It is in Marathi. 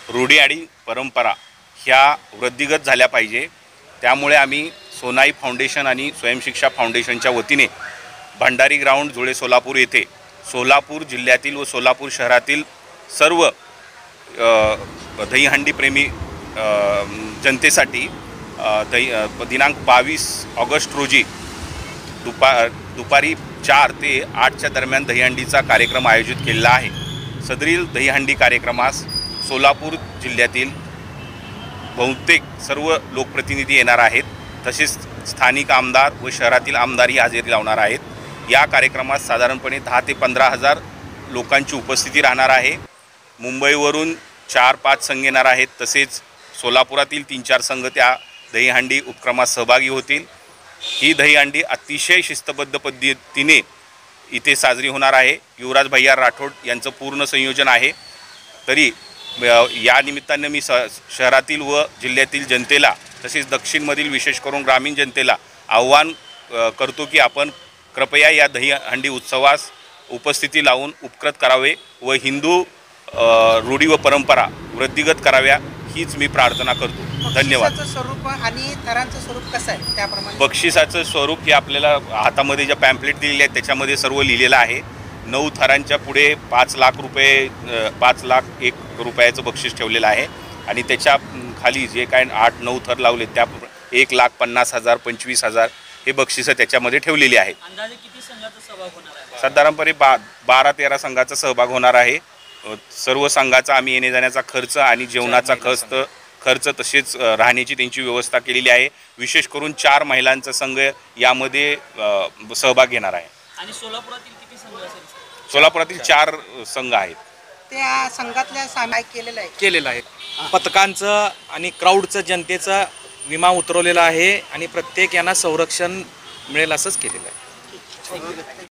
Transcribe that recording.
रूढी आणि परंपरा ह्या वृद्धिगत झाल्या पाहिजे। त्यामुळे आम्ही सोनाई फाउंडेशन आणि स्वयंशिक्षा फाउंडेशनच्या वतीने भंडारी ग्राउंड जुळे सोलापूर येथे सोलापूर जिल्ह्यातील व सोलापूर शहरातील सर्व दहीहंडी प्रेमी जनतेसाठी दिनांक 22 ऑगस्ट रोजी दुपारी 4 ते 8च्या दरम्यान दहीहंडीचा कार्यक्रम आयोजित केलेला आहे। सदरील दहीहंडी कार्यक्रमास सोलापूर जिल्ह्यातील बहुतेक सर्व लोकप्रतिनिधी येणार आहेत, तसेच स्थानिक आमदार व शहरातील आमदारही हजेरी लावणार आहेत। या कार्यक्रमात साधारणपणे 10 ते 15,000 लोकांची उपस्थिती राहणार आहे। मुंबईवरून 4-5 संघ येणार आहेत, तसेच सोलापुरातील 3-4 संघ त्या दहीहंडी उपक्रमात सहभागी होतील। ही दहीहंडी अतिशय शिस्तबद्ध पद्धतीने इथे साजरी होणार आहे। युवराज भैया राठोड यांचं पूर्ण संयोजन आहे। तरी या निमित्ताने मी शहरातील व जिल्ह्यातील जनतेला तसेच दक्षिणमधील विशेष करून ग्रामीण जनतेला आव्हान करतो की आपण कृपया या दहीहंडी उत्सवास उपस्थिती लावून उपकृत करावे व हिंदू रूढी व परंपरा वृद्धिगत कराव्या हीच मी प्रार्थना करतो। धन्यवाद। स्वरूप आणि थरांचं स्वरूप कसं आहे त्याप्रमाणे? बक्षिसाचं स्वरूप हे आपल्याला हातामध्ये ज्या पॅम्पलेट दिलेले आहेत त्याच्यामध्ये सर्व लिहिलेलं आहे। 9 थरांच्या पुढे 5 लाख रुपये 5 लाख 1 रुपयाचं बक्षीस ठेवलेलं आहे आणि त्याच्या खाली जे काय 8-9 थर लावले त्या 1,50,000 25,000 हे बक्षिसं त्याच्यामध्ये ठेवलेली आहेत। अंदाजे किती संघाचा सहभाग होणार आहे? साधारणपणे 12-13 संघाचा सहभाग होणार आहे। सर्व संघाचा आम्ही येणे जाण्याचा खर्च आणि जेवणाचा खर्च तसेच राहण्याची त्यांची व्यवस्था केलेली आहे। विशेष करून 4 महिलांचा संघ यामध्ये सहभाग घेणार आहे। आणि सोलापुरातील किती संघ असेल? सोलापुरातील 4 संघ आहेत। त्या संघातल्या सामाय केलेलं आहे। पथकांचं आणि क्राऊडचं जनतेचा विमा उतरवलेला आहे आणि प्रत्येक यांना संरक्षण मिळेल असंच केलेलं आहे।